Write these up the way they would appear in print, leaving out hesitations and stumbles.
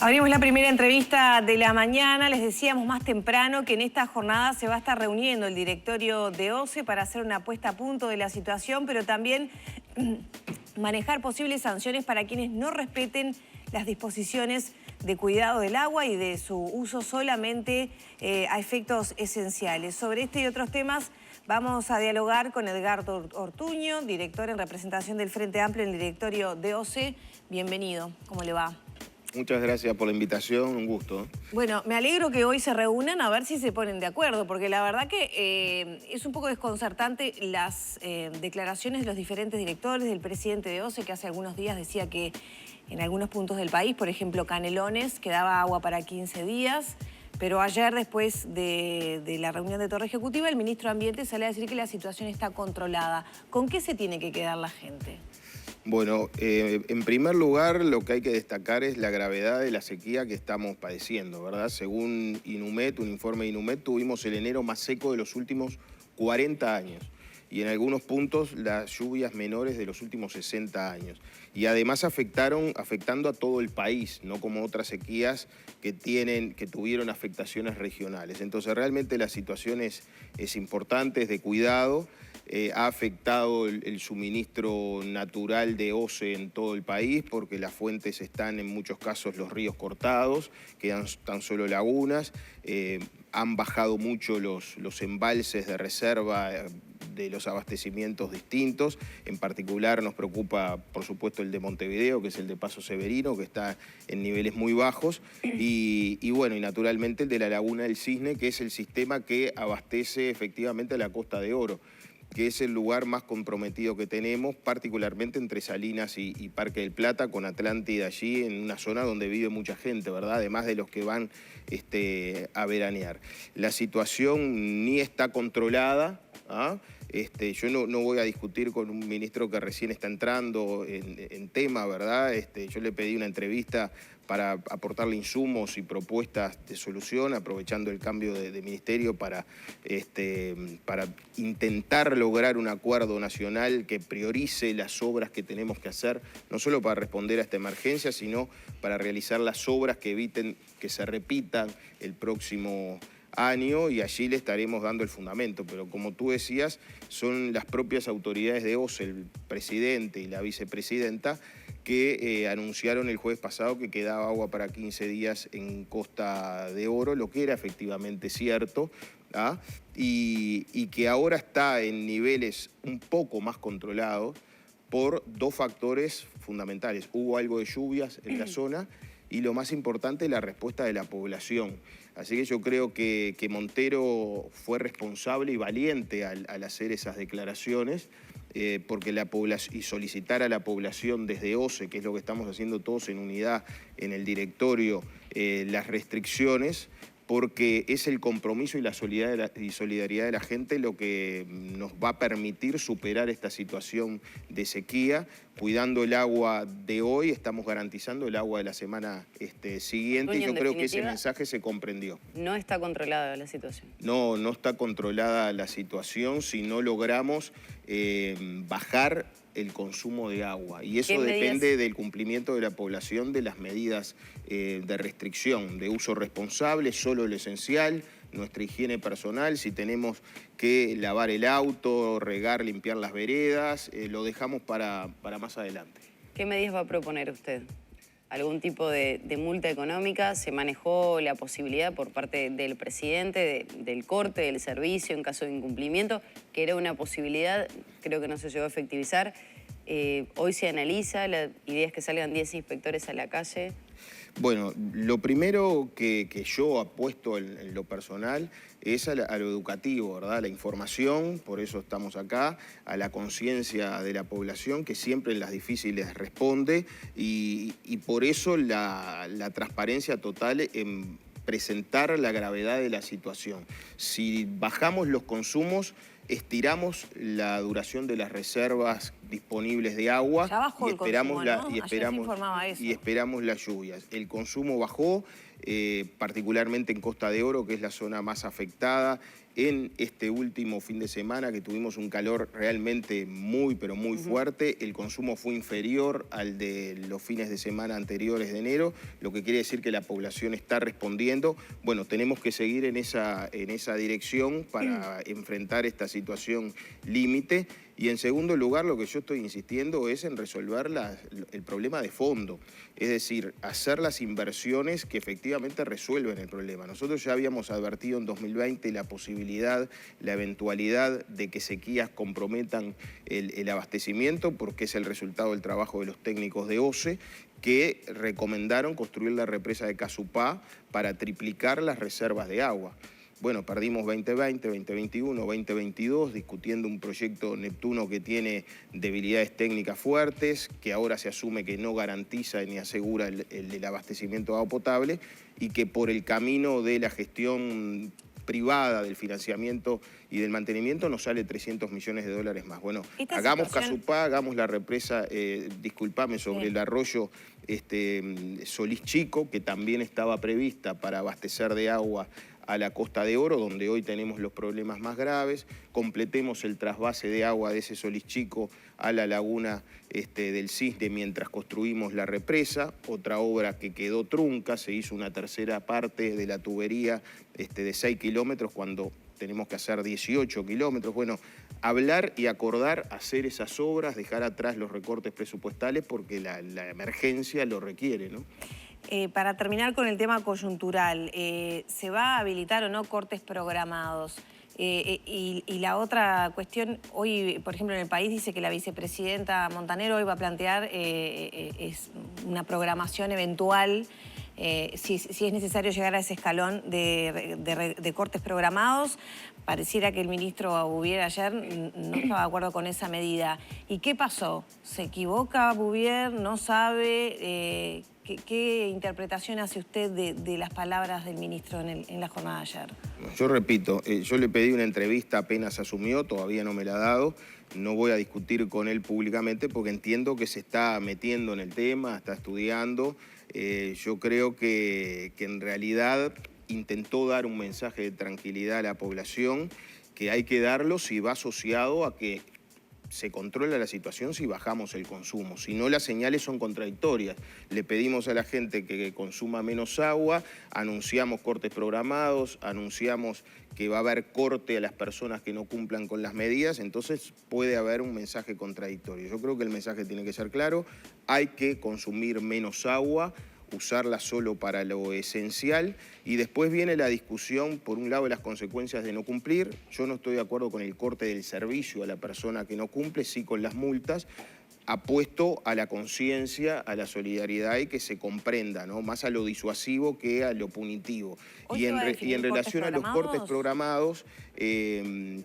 Abrimos la primera entrevista de la mañana. Les decíamos más temprano que en esta jornada se va a estar reuniendo el directorio de OCE para hacer una puesta a punto de la situación, pero también manejar posibles sanciones para quienes no respeten las disposiciones de cuidado del agua y de su uso solamente a efectos esenciales. Sobre este y otros temas vamos a dialogar con Edgardo Ortuño, director en representación del Frente Amplio en el directorio de OCE. Bienvenido, ¿cómo le va? Muchas gracias por la invitación, un gusto. Bueno, me alegro que hoy se reúnan a ver si se ponen de acuerdo, porque la verdad que es un poco desconcertante las declaraciones de los diferentes directores, del presidente de OCE, que hace algunos días decía que en algunos puntos del país, por ejemplo Canelones, quedaba agua para 15 días, pero ayer, después de la reunión de Torre Ejecutiva, el ministro de Ambiente sale a decir que la situación está controlada. ¿Con qué se tiene que quedar la gente? Bueno, en primer lugar, lo que hay que destacar es la gravedad de la sequía que estamos padeciendo, ¿verdad? Según Inumet, un informe de Inumet, tuvimos el enero más seco de los últimos 40 años. Y en algunos puntos las lluvias menores de los últimos 60 años. Y además afectando a todo el país, no como otras sequías que tuvieron afectaciones regionales. Entonces realmente la situación es importante, es de cuidado. Ha afectado el suministro natural de OCE en todo el país porque las fuentes están en muchos casos los ríos cortados, quedan tan solo lagunas, han bajado mucho los embalses de reserva de los abastecimientos distintos. En particular nos preocupa, por supuesto, el de Montevideo, que es el de Paso Severino, que está en niveles muy bajos, y bueno, y naturalmente el de la Laguna del Cisne, que es el sistema que abastece efectivamente a la Costa de Oro, que es el lugar más comprometido que tenemos, particularmente entre Salinas y Parque del Plata, con Atlántida allí, en una zona donde vive mucha gente, ¿verdad? Además de los que van a veranear. La situación ni está controlada, ¿ah? Yo no voy a discutir con un ministro que recién está entrando en tema, ¿verdad? Yo le pedí una entrevista para aportarle insumos y propuestas de solución, aprovechando el cambio de ministerio para intentar lograr un acuerdo nacional que priorice las obras que tenemos que hacer, no solo para responder a esta emergencia, sino para realizar las obras que eviten que se repitan el próximo año, y allí le estaremos dando el fundamento. Pero como tú decías, son las propias autoridades de OCE, el presidente y la vicepresidenta, que anunciaron el jueves pasado que quedaba agua para 15 días en Costa de Oro, lo que era efectivamente cierto, ¿ah? Y que ahora está en niveles un poco más controlados por dos factores fundamentales. Hubo algo de lluvias en la zona y, lo más importante, la respuesta de la población. Así que yo creo que Montero fue responsable y valiente al hacer esas declaraciones, porque y solicitar a la población desde OCE, que es lo que estamos haciendo todos en unidad en el directorio, las restricciones, porque es el compromiso y la solidaridad de la gente lo que nos va a permitir superar esta situación de sequía. Cuidando el agua de hoy, estamos garantizando el agua de la semana siguiente, y yo creo que ese mensaje se comprendió. ¿No está controlada la situación? No está controlada la situación si no logramos bajar el consumo de agua, y eso depende del cumplimiento de la población de las medidas de restricción, de uso responsable, solo lo esencial, nuestra higiene personal. Si tenemos que lavar el auto, regar, limpiar las veredas, lo dejamos para más adelante. ¿Qué medidas va a proponer usted? ¿Algún tipo de multa económica? ¿Se manejó la posibilidad por parte del presidente del corte del servicio en caso de incumplimiento, que era una posibilidad, creo que no se llegó a efectivizar? Hoy se analiza, la idea es que salgan 10 inspectores a la calle. Bueno, lo primero que yo apuesto en lo personal es a lo educativo, ¿verdad? A la información, por eso estamos acá, a la conciencia de la población, que siempre en las difíciles responde, y por eso la transparencia total en presentar la gravedad de la situación. Si bajamos los consumos, estiramos la duración de las reservas disponibles de agua y esperamos las lluvias. El consumo bajó, particularmente en Costa de Oro, que es la zona más afectada, En este último fin de semana, que tuvimos un calor realmente muy, pero muy fuerte, el consumo fue inferior al de los fines de semana anteriores de enero, lo que quiere decir que la población está respondiendo. Bueno, tenemos que seguir en esa dirección para enfrentar esta situación límite. Y en segundo lugar, lo que yo estoy insistiendo es en resolver el problema de fondo, es decir, hacer las inversiones que efectivamente resuelven el problema. Nosotros ya habíamos advertido en 2020 la posibilidad, la eventualidad de que sequías comprometan el abastecimiento, porque es el resultado del trabajo de los técnicos de OCE, que recomendaron construir la represa de Casupá para triplicar las reservas de agua. Bueno, perdimos 2020, 2021, 2022 discutiendo un proyecto Neptuno que tiene debilidades técnicas fuertes, que ahora se asume que no garantiza ni asegura el abastecimiento de agua potable y que por el camino de la gestión privada del financiamiento y del mantenimiento nos sale 300 millones de dólares más. Bueno, hagamos Casupá, hagamos la represa, disculpame, sobre el arroyo Solís Chico, que también estaba prevista para abastecer de agua a la Costa de Oro, donde hoy tenemos los problemas más graves. Completemos el trasvase de agua de ese Solís Chico a la laguna del Cisne mientras construimos la represa. Otra obra que quedó trunca, se hizo una tercera parte de la tubería de 6 kilómetros cuando tenemos que hacer 18 kilómetros. Bueno, hablar y acordar hacer esas obras, dejar atrás los recortes presupuestales porque la emergencia lo requiere, ¿no? Para terminar con el tema coyuntural, ¿se va a habilitar o no cortes programados? Y la otra cuestión, hoy, por ejemplo, en El País dice que la vicepresidenta Montaner hoy va a plantear una programación eventual, si es necesario llegar a ese escalón de cortes programados. Pareciera que el ministro Bouvier ayer no estaba de acuerdo con esa medida. ¿Y qué pasó? ¿Se equivoca Bouvier? ¿No sabe? ¿Qué interpretación hace usted de las palabras del ministro en la jornada de ayer? Yo repito, yo le pedí una entrevista apenas asumió, todavía no me la ha dado. No voy a discutir con él públicamente porque entiendo que se está metiendo en el tema, está estudiando. Yo creo que en realidad intentó dar un mensaje de tranquilidad a la población, que hay que darlo si va asociado a que se controla la situación si bajamos el consumo. Si no, las señales son contradictorias. Le pedimos a la gente que consuma menos agua, anunciamos cortes programados, anunciamos que va a haber corte a las personas que no cumplan con las medidas, entonces puede haber un mensaje contradictorio. Yo creo que el mensaje tiene que ser claro, hay que consumir menos agua, usarla solo para lo esencial, y después viene la discusión, por un lado, de las consecuencias de no cumplir. Yo no estoy de acuerdo con el corte del servicio a la persona que no cumple, sí con las multas. Apuesto a la conciencia, a la solidaridad y que se comprenda, ¿no? Más a lo disuasivo que a lo punitivo. Y en relación a los cortes programados,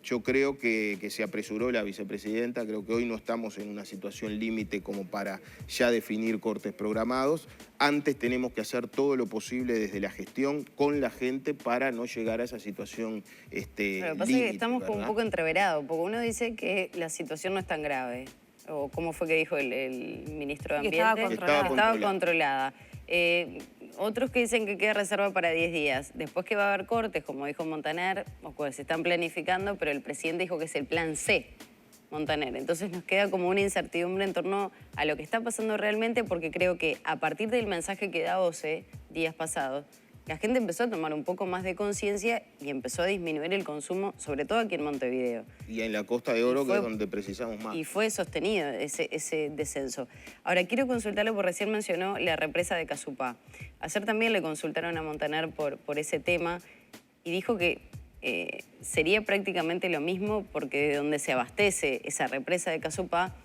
yo creo que se apresuró la vicepresidenta, creo que hoy no estamos en una situación límite como para ya definir cortes programados. Antes tenemos que hacer todo lo posible desde la gestión con la gente para no llegar a esa situación límite. Lo que pasa es que estamos como un poco entreverados, porque uno dice que la situación no es tan grave. O cómo fue que dijo el ministro de Ambiente. Estaba controlada. Otros que dicen que queda reserva para 10 días. Después que va a haber cortes, como dijo Montaner, o que se están planificando, pero el presidente dijo que es el plan C, Montaner. Entonces nos queda como una incertidumbre en torno a lo que está pasando realmente, porque creo que a partir del mensaje que da OCE días pasados, la gente empezó a tomar un poco más de conciencia y empezó a disminuir el consumo, sobre todo aquí en Montevideo. Y en la Costa de Oro, que es donde precisamos más. Y fue sostenido ese descenso. Ahora, quiero consultarle, porque recién mencionó la represa de Casupá. Ayer también le consultaron a Montaner por ese tema y dijo que sería prácticamente lo mismo, porque de donde se abastece esa represa de Casupá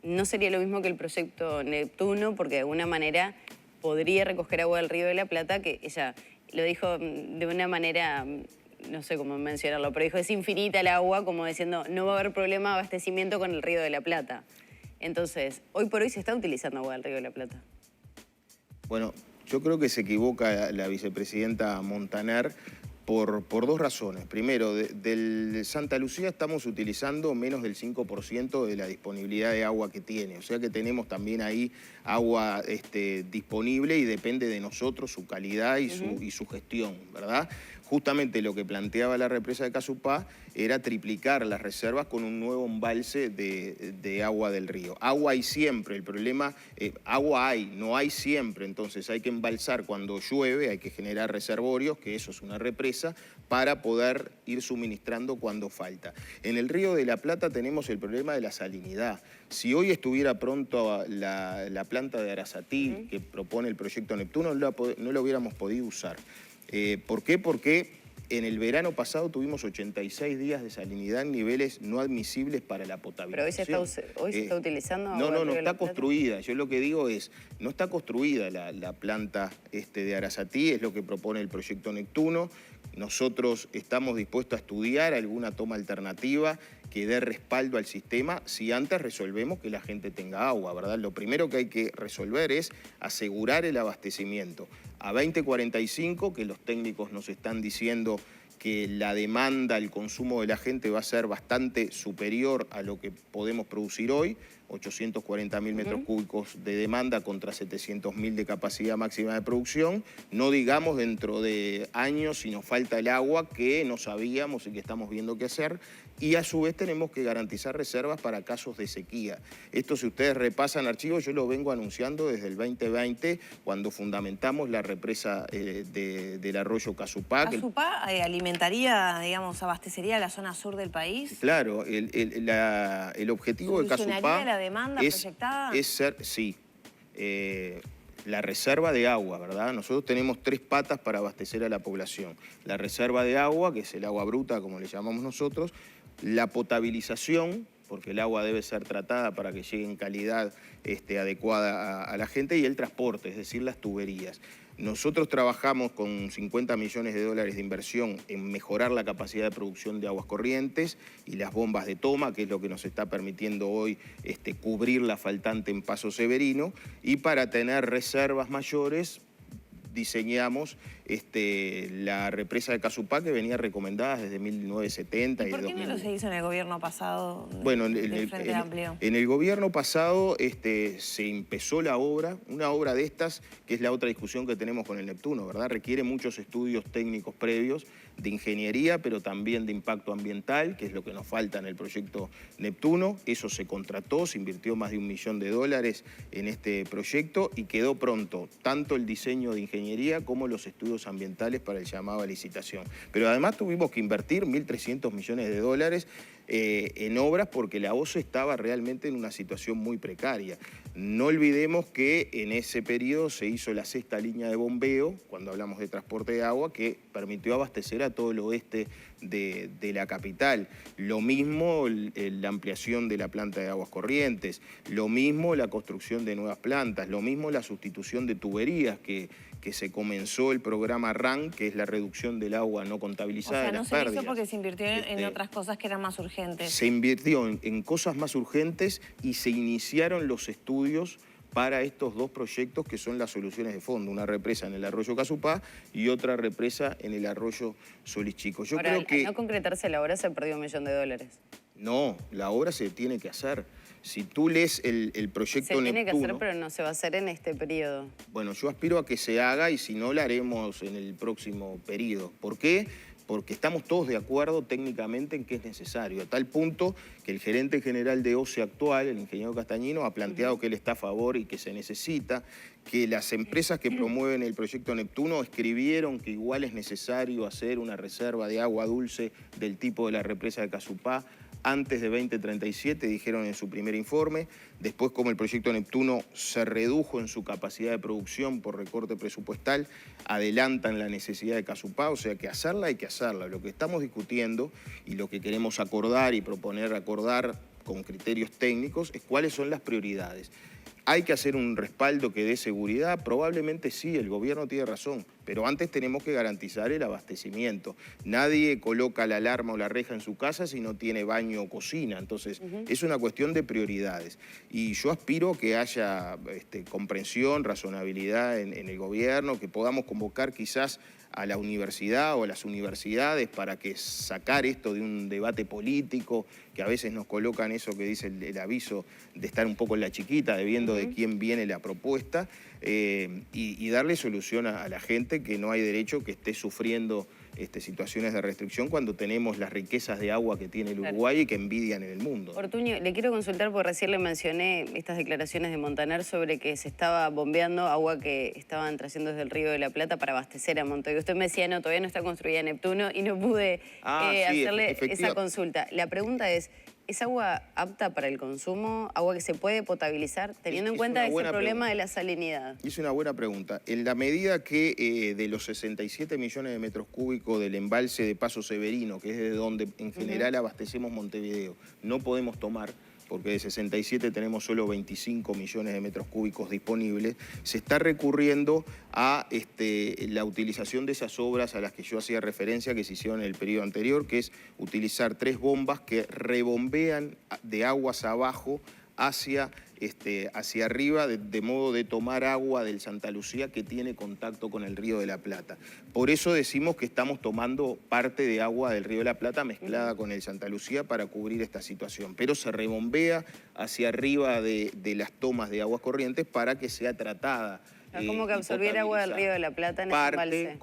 no sería lo mismo que el proyecto Neptuno, porque de alguna manera podría recoger agua del Río de la Plata, que ella lo dijo de una manera, no sé cómo mencionarlo, pero dijo es infinita el agua, como diciendo no va a haber problema de abastecimiento con el Río de la Plata. Entonces, hoy por hoy se está utilizando agua del Río de la Plata. Bueno, yo creo que se equivoca la vicepresidenta Montaner por dos razones. Primero, del Santa Lucía estamos utilizando menos del 5% de la disponibilidad de agua que tiene. O sea que tenemos también ahí agua disponible y depende de nosotros su calidad y su gestión, ¿verdad? justamente lo que planteaba la represa de Casupá era triplicar las reservas con un nuevo embalse de agua del río. Agua hay siempre, el problema, agua hay, no hay siempre, entonces hay que embalsar cuando llueve, hay que generar reservorios, que eso es una represa, para poder ir suministrando cuando falta. En el Río de la Plata tenemos el problema de la salinidad. Si hoy estuviera pronto la planta de Arasatí, que propone el proyecto Neptuno, no la hubiéramos podido usar. ¿Por qué? Porque en el verano pasado tuvimos 86 días de salinidad en niveles no admisibles para la potabilización. Pero hoy se está utilizando... No está construida. Yo lo que digo es, no está construida la planta de Arasatí, es lo que propone el proyecto Neptuno. Nosotros estamos dispuestos a estudiar alguna toma alternativa que dé respaldo al sistema si antes resolvemos que la gente tenga agua, ¿verdad? Lo primero que hay que resolver es asegurar el abastecimiento. A 2045, que los técnicos nos están diciendo que la demanda, el consumo de la gente va a ser bastante superior a lo que podemos producir hoy, 840.000 metros cúbicos de demanda contra 700.000 de capacidad máxima de producción. No digamos dentro de años si nos falta el agua, que no sabíamos y que estamos viendo qué hacer. Y a su vez tenemos que garantizar reservas para casos de sequía. Esto, si ustedes repasan archivos, yo lo vengo anunciando desde el 2020, cuando fundamentamos la represa del arroyo Casupá. ¿Casupá alimentaría, digamos, abastecería la zona sur del país? Claro, el objetivo de Casupá... ¿Solucionaría la demanda proyectada? Sí. La reserva de agua, ¿verdad? Nosotros tenemos 3 patas para abastecer a la población. La reserva de agua, que es el agua bruta, como le llamamos nosotros, la potabilización, porque el agua debe ser tratada para que llegue en calidad adecuada a la gente, y el transporte, es decir, las tuberías. Nosotros trabajamos con 50 millones de dólares de inversión en mejorar la capacidad de producción de aguas corrientes y las bombas de toma, que es lo que nos está permitiendo hoy cubrir la faltante en Paso Severino, y para tener reservas mayores diseñamos la represa de Casupá, que venía recomendada desde 1970 ¿Y por qué no lo se hizo en el gobierno pasado? Bueno, del Frente Amplio? En el gobierno pasado se empezó la obra, una obra de estas, que es la otra discusión que tenemos con el Neptuno, ¿verdad? Requiere muchos estudios técnicos previos de ingeniería, pero también de impacto ambiental, que es lo que nos falta en el proyecto Neptuno. Eso se contrató, se invirtió más de $1 millón en este proyecto y quedó pronto tanto el diseño de ingeniería como los estudios ambientales para el llamado a licitación. Pero además tuvimos que invertir 1.300 millones de dólares en obras porque la OCE estaba realmente en una situación muy precaria. No olvidemos que en ese periodo se hizo la 6ª línea de bombeo, cuando hablamos de transporte de agua, que permitió abastecer a todo el oeste de la capital. Lo mismo la ampliación de la planta de aguas corrientes, lo mismo la construcción de nuevas plantas, lo mismo la sustitución de tuberías que se comenzó el programa RAN, que es la reducción del agua no contabilizada de las pérdidas. No se hizo porque se invirtió en otras cosas que eran más urgentes. Se invirtió en cosas más urgentes y se iniciaron los estudios para estos 2 proyectos que son las soluciones de fondo, una represa en el arroyo Casupá y otra represa en el arroyo Solís Chico. Yo creo que... al no concretarse la obra se perdió $1 millón. No, la obra se tiene que hacer. Si tú lees el proyecto Neptuno... Se tiene que hacer, pero no se va a hacer en este periodo. Bueno, yo aspiro a que se haga y si no, la haremos en el próximo periodo. ¿Por qué? Porque estamos todos de acuerdo técnicamente en que es necesario, a tal punto que el gerente general de OCE actual, el ingeniero Castañino, ha planteado que él está a favor y que se necesita, que las empresas que promueven el proyecto Neptuno escribieron que igual es necesario hacer una reserva de agua dulce del tipo de la represa de Casupá antes de 2037, dijeron en su primer informe. Después, como el proyecto Neptuno se redujo en su capacidad de producción por recorte presupuestal, adelantan la necesidad de Casupá, o sea que hacerla hay que hacerla. Lo que estamos discutiendo y lo que queremos acordar y proponer acordar con criterios técnicos es cuáles son las prioridades. ¿Hay que hacer un respaldo que dé seguridad? Probablemente sí, el gobierno tiene razón, pero antes tenemos que garantizar el abastecimiento. Nadie coloca la alarma o la reja en su casa si no tiene baño o cocina, entonces es una cuestión de prioridades. Y yo aspiro que haya comprensión, razonabilidad en el gobierno, que podamos convocar quizás a la universidad o a las universidades para que sacar esto de un debate político, que a veces nos colocan eso que dice el aviso de estar un poco en la chiquita, debiendo de quién viene la propuesta, y darle solución a la gente que no hay derecho que esté sufriendo situaciones de restricción cuando tenemos las riquezas de agua que tiene el Uruguay y que envidian en el mundo. Ortuño, le quiero consultar porque recién le mencioné estas declaraciones de Montaner sobre que se estaba bombeando agua que estaban trayendo desde el Río de la Plata para abastecer a Montevideo. Usted me decía, no, todavía no está construida Neptuno y no pude hacerle esa consulta. La pregunta ¿es agua apta para el consumo? ¿Agua que se puede potabilizar? Teniendo en cuenta ese problema de la salinidad. Es una buena pregunta. En la medida que de los 67 millones de metros cúbicos del embalse de Paso Severino, que es de donde en general abastecemos Montevideo, no podemos tomar, porque de 67 tenemos solo 25 millones de metros cúbicos disponibles, se está recurriendo a la utilización de esas obras a las que yo hacía referencia que se hicieron en el periodo anterior, que es utilizar 3 bombas que rebombean de aguas abajo hacia arriba, de modo de tomar agua del Santa Lucía que tiene contacto con el Río de la Plata. Por eso decimos que estamos tomando parte de agua del Río de la Plata mezclada con el Santa Lucía para cubrir esta situación. Pero se rebombea hacia arriba de las tomas de aguas corrientes para que sea tratada. Como que absorbiera agua del Río de la Plata en ese embalse.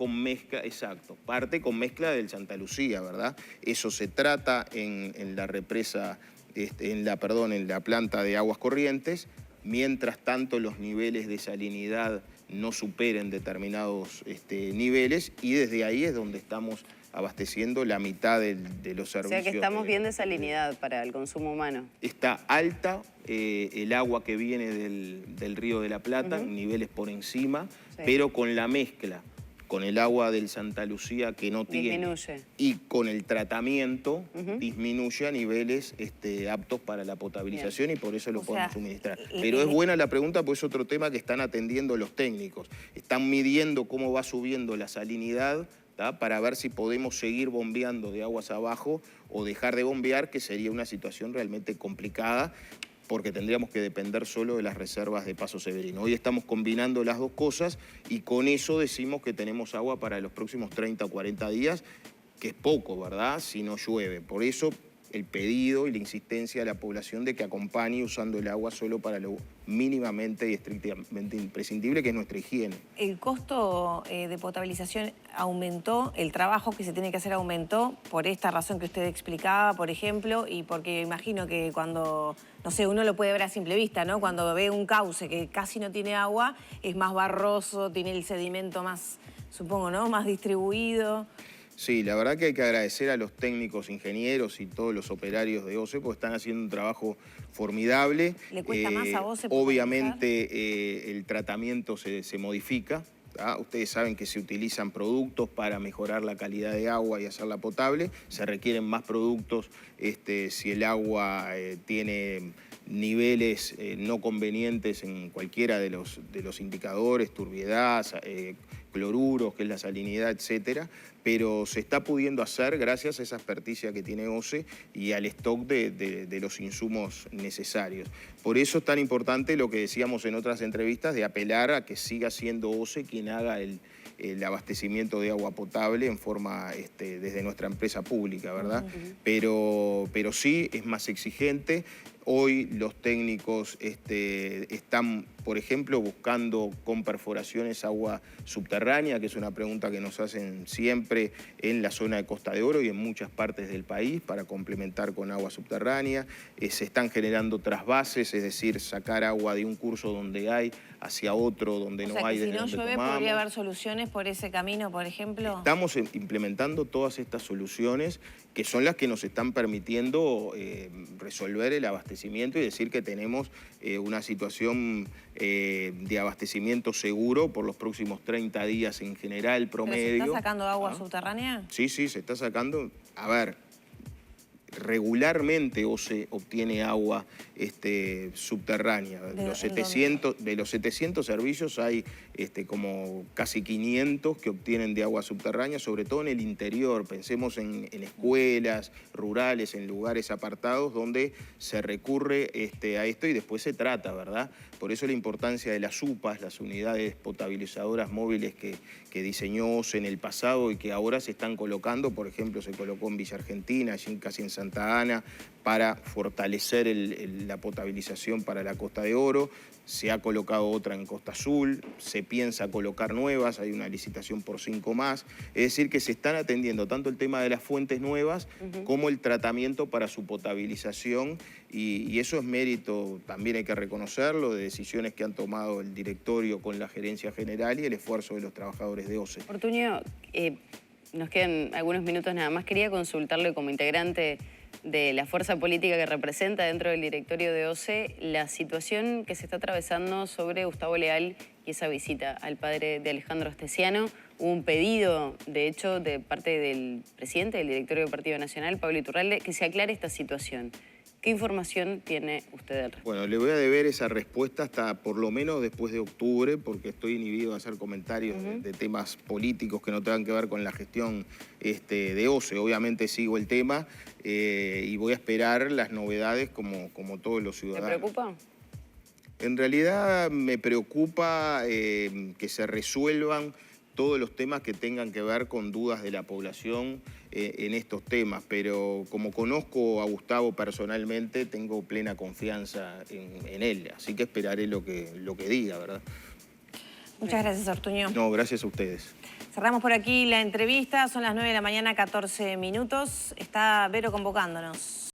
Parte con mezcla del Santa Lucía, ¿verdad? Eso se trata en la represa, en la planta de aguas corrientes, mientras tanto los niveles de salinidad no superen determinados niveles, y desde ahí es donde estamos abasteciendo la mitad de los servicios. O sea que estamos bien de salinidad para el consumo humano. Está alta el agua que viene del Río de la Plata, en niveles por encima, pero con la mezcla con el agua del Santa Lucía que no tiene y con el tratamiento disminuye a niveles aptos para la potabilización y por eso lo podemos suministrar. Pero es buena la pregunta porque es otro tema que están atendiendo los técnicos. Están midiendo cómo va subiendo la salinidad, ¿tá?, para ver si podemos seguir bombeando de aguas abajo o dejar de bombear, que sería una situación realmente complicada, porque tendríamos que depender solo de las reservas de Paso Severino. Hoy estamos combinando las dos cosas y con eso decimos que tenemos agua para los próximos 30 o 40 días, que es poco, ¿verdad?, si no llueve. Por eso el pedido y la insistencia de la población de que acompañe usando el agua solo para lo mínimamente y estrictamente imprescindible, que es nuestra higiene. ¿El costo de potabilización aumentó? ¿El trabajo que se tiene que hacer aumentó por esta razón que usted explicaba, por ejemplo? Y porque imagino que cuando, no sé, uno lo puede ver a simple vista, ¿no? Cuando ve un cauce que casi no tiene agua, es más barroso, tiene el sedimento más, supongo, ¿no?, más distribuido. Sí, la verdad que hay que agradecer a los técnicos, ingenieros y todos los operarios de OCE porque están haciendo un trabajo formidable. ¿Le cuesta más a OCE? Obviamente el tratamiento se modifica. Ustedes saben que se utilizan productos para mejorar la calidad de agua y hacerla potable. Se requieren más productos si el agua tiene niveles no convenientes en cualquiera de los indicadores, turbiedad, cloruros, que es la salinidad, etcétera, pero se está pudiendo hacer gracias a esa experticia que tiene OCE y al stock de los insumos necesarios. Por eso es tan importante lo que decíamos en otras entrevistas de apelar a que siga siendo OCE quien haga el abastecimiento de agua potable en forma desde nuestra empresa pública, ¿verdad? Pero sí es más exigente. Hoy los técnicos están, por ejemplo, buscando con perforaciones agua subterránea, que es una pregunta que nos hacen siempre en la zona de Costa de Oro y en muchas partes del país para complementar con agua subterránea. Se están generando trasvases, es decir, sacar agua de un curso donde hay hacia otro donde no hay. Si no llueve, ¿podría haber soluciones por ese camino, por ejemplo? Estamos implementando todas estas soluciones que son las que nos están permitiendo resolver el abastecimiento y decir que tenemos una situación de abastecimiento seguro por los próximos 30 días en general, promedio. ¿Pero se está sacando agua subterránea? Sí, se está sacando. A ver, regularmente OCE obtiene agua subterránea. De los 700 servicios hay como casi 500 que obtienen de agua subterránea, sobre todo en el interior. Pensemos en escuelas rurales, en lugares apartados donde se recurre a esto y después se trata, ¿verdad? Por eso la importancia de las UPAs, las unidades potabilizadoras móviles que diseñó OCE en el pasado y que ahora se están colocando. Por ejemplo, se colocó en Villa Argentina, allí casi en Santa Ana para fortalecer la potabilización para la Costa de Oro. Se ha colocado otra en Costa Azul, se piensa colocar nuevas, hay una licitación por 5 más. Es decir, que se están atendiendo tanto el tema de las fuentes nuevas como el tratamiento para su potabilización y eso es mérito, también hay que reconocerlo, de decisiones que han tomado el directorio con la gerencia general y el esfuerzo de los trabajadores de OCE. Ortuño, nos quedan algunos minutos nada más. Quería consultarle como integrante de la fuerza política que representa dentro del directorio de OCE la situación que se está atravesando sobre Gustavo Leal y esa visita al padre de Alejandro Astesiano. Hubo un pedido, de hecho, de parte del presidente del directorio del Partido Nacional, Pablo Iturralde, que se aclare esta situación. ¿Qué información tiene usted al respecto? Bueno, le voy a deber esa respuesta hasta por lo menos después de octubre, porque estoy inhibido de hacer comentarios de temas políticos que no tengan que ver con la gestión de OCE. Obviamente sigo el tema y voy a esperar las novedades como todos los ciudadanos. ¿Le preocupa? En realidad me preocupa que se resuelvan todos los temas que tengan que ver con dudas de la población en estos temas, pero como conozco a Gustavo personalmente, tengo plena confianza en él, así que esperaré lo que diga, ¿verdad? Muchas gracias, Ortuño. No, gracias a ustedes. Cerramos por aquí la entrevista, son las 9 de la mañana, 14 minutos. Está Vero convocándonos.